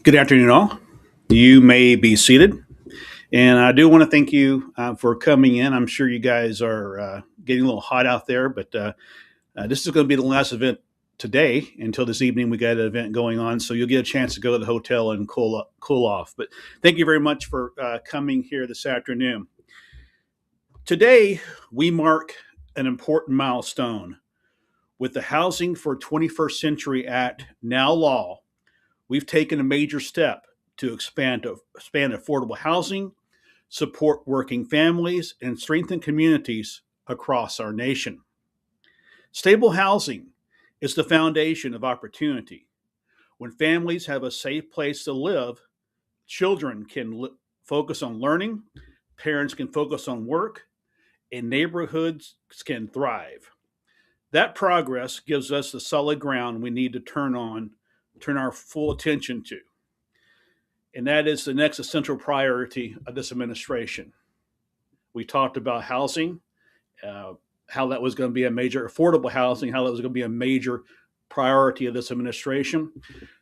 Good afternoon, all. You may be seated. And I do want to thank you for coming in. I'm sure you guys are getting a little hot out there, but this is going to be the last event today until this evening. We got an event going on, so you'll get a chance to go to the hotel and cool off. But thank you very much for coming here this afternoon. Today, we mark an important milestone. With the Housing for 21st Century Act now law, we've taken a major step to expand affordable housing, support working families, and strengthen communities across our nation. Stable housing is the foundation of opportunity. When families have a safe place to live, children can focus on learning, parents can focus on work, and neighborhoods can thrive. That progress gives us the solid ground we need to turn our full attention to. And that is the next essential priority of this administration. We talked about housing, how that was going to be a major affordable housing, how that was going to be a major priority of this administration.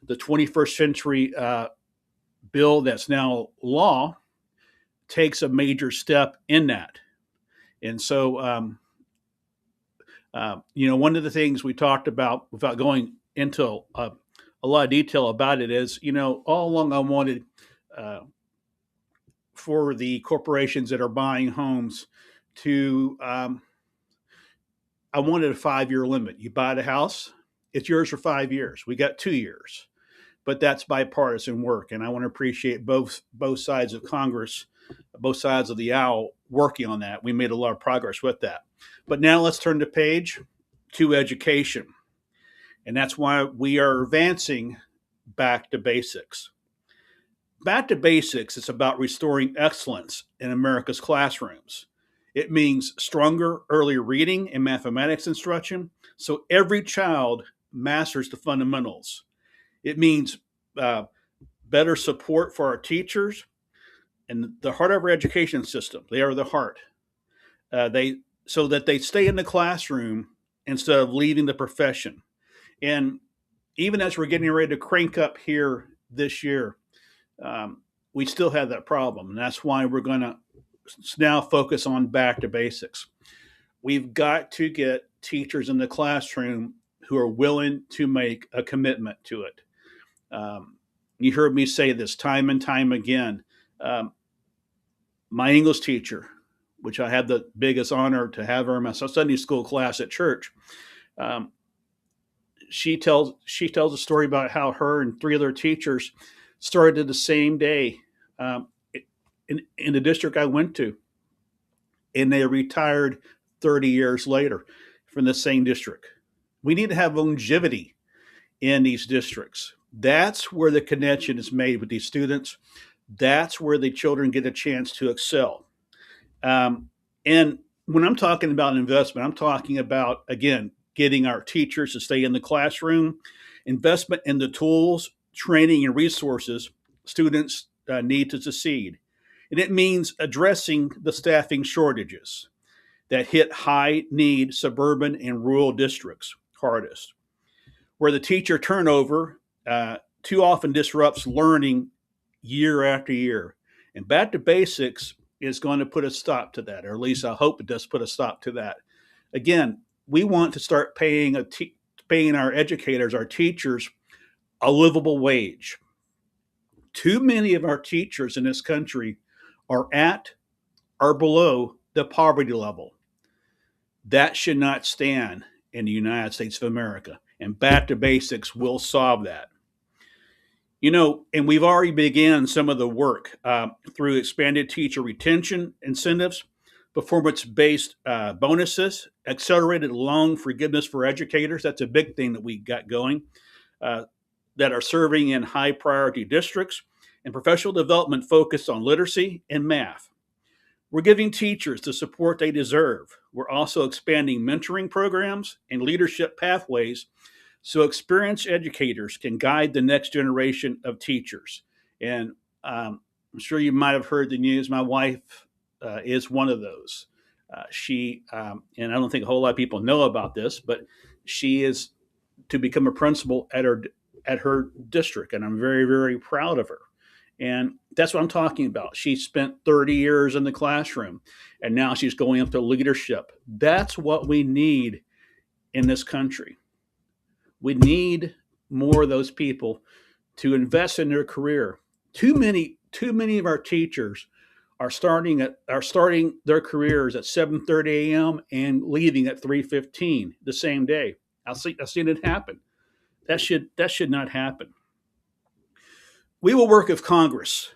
The 21st century bill that's now law takes a major step in that. And so, one of the things we talked about without going into a lot of detail about it is, all along I wanted uh, for the corporations that are buying homes to I wanted a 5 year limit. You buy the house, it's yours for 5 years. We got 2 years, but that's bipartisan work, and I want to appreciate both sides of Congress, both sides of the aisle working on that. We made a lot of progress with that. But now let's turn the page to education, and that's why we are advancing back to basics. Back to basics is about restoring excellence in America's classrooms. It means stronger early reading and mathematics instruction so every child masters the fundamentals. It means uh, better support for our teachers and the heart of our education system. They are the heart. They so that they stay in the classroom instead of leaving the profession. And even as we're getting ready to crank up here this year, we still have that problem. And that's why we're going to now focus on back to basics. We've got to get teachers in the classroom who are willing to make a commitment to it. You heard me say this time and time again. Um, my English teacher, which I had the biggest honor to have her in my Sunday school class at church, um, she tells a story about how her and three other teachers started the same day um, in the district I went to, and they retired 30 years later from the same district. We need to have longevity in these districts. That's where the connection is made with these students. That's where the children get a chance to excel. And when I'm talking about investment, I'm talking about, again, getting our teachers to stay in the classroom, investment in the tools, training, and resources students need to succeed. And it means addressing the staffing shortages that hit high need suburban and rural districts hardest, where the teacher turnover too often disrupts learning year after year. And back to basics is going to put a stop to that, or at least I hope it does put a stop to that. Again, we want to start paying our educators, our teachers, a livable wage. Too many of our teachers in this country are at or below the poverty level. That should not stand in the United States of America. And back to basics will solve that. And we've already began some of the work through expanded teacher retention incentives, performance-based bonuses, accelerated loan forgiveness for educators. That's a big thing that we got going, uh, that are serving in high priority districts, and professional development focused on literacy and math. We're giving teachers the support they deserve. We're also expanding mentoring programs and leadership pathways so experienced educators can guide the next generation of teachers. And I'm sure you might have heard the news. My wife is one of those. And I don't think a whole lot of people know about this, but she is to become a principal at her district, and I'm very, very proud of her. And that's what I'm talking about. She spent 30 years in the classroom, and now she's going up to leadership. That's what we need in this country. We need more of those people to invest in their career. Too many of our teachers are starting their careers at 7:30 a.m. and leaving at 3:15 the same day. I've seen it happen. That should not happen. We will work with Congress,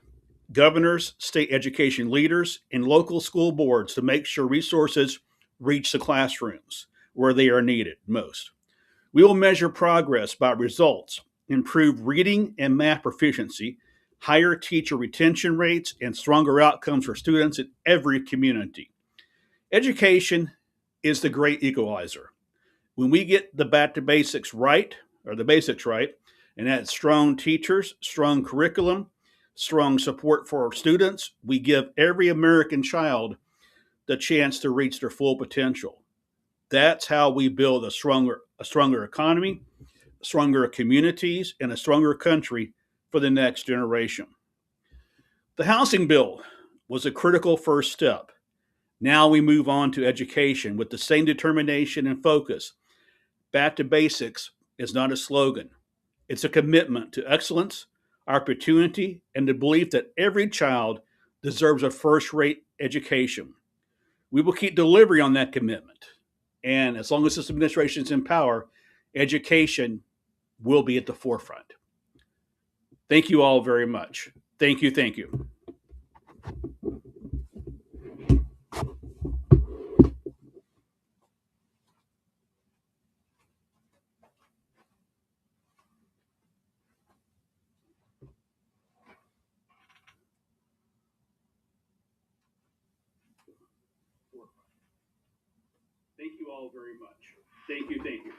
governors, state education leaders, and local school boards to make sure resources reach the classrooms where they are needed most. We will measure progress by results, improve reading and math proficiency, higher teacher retention rates, and stronger outcomes for students in every community. Education is the great equalizer. When we get the back to basics right, or the basics right, and that's strong teachers, strong curriculum, strong support for our students, we give every American child the chance to reach their full potential. That's how we build a stronger economy, stronger communities, and a stronger country for the next generation. The housing bill was a critical first step. Now we move on to education with the same determination and focus. Back to basics is not a slogan, it's a commitment to excellence, opportunity, and the belief that every child deserves a first rate education. We will keep delivering on that commitment. And as long as this administration is in power, education will be at the forefront. Thank you all very much. Thank you. Thank you. Thank you all very much. Thank you. Thank you.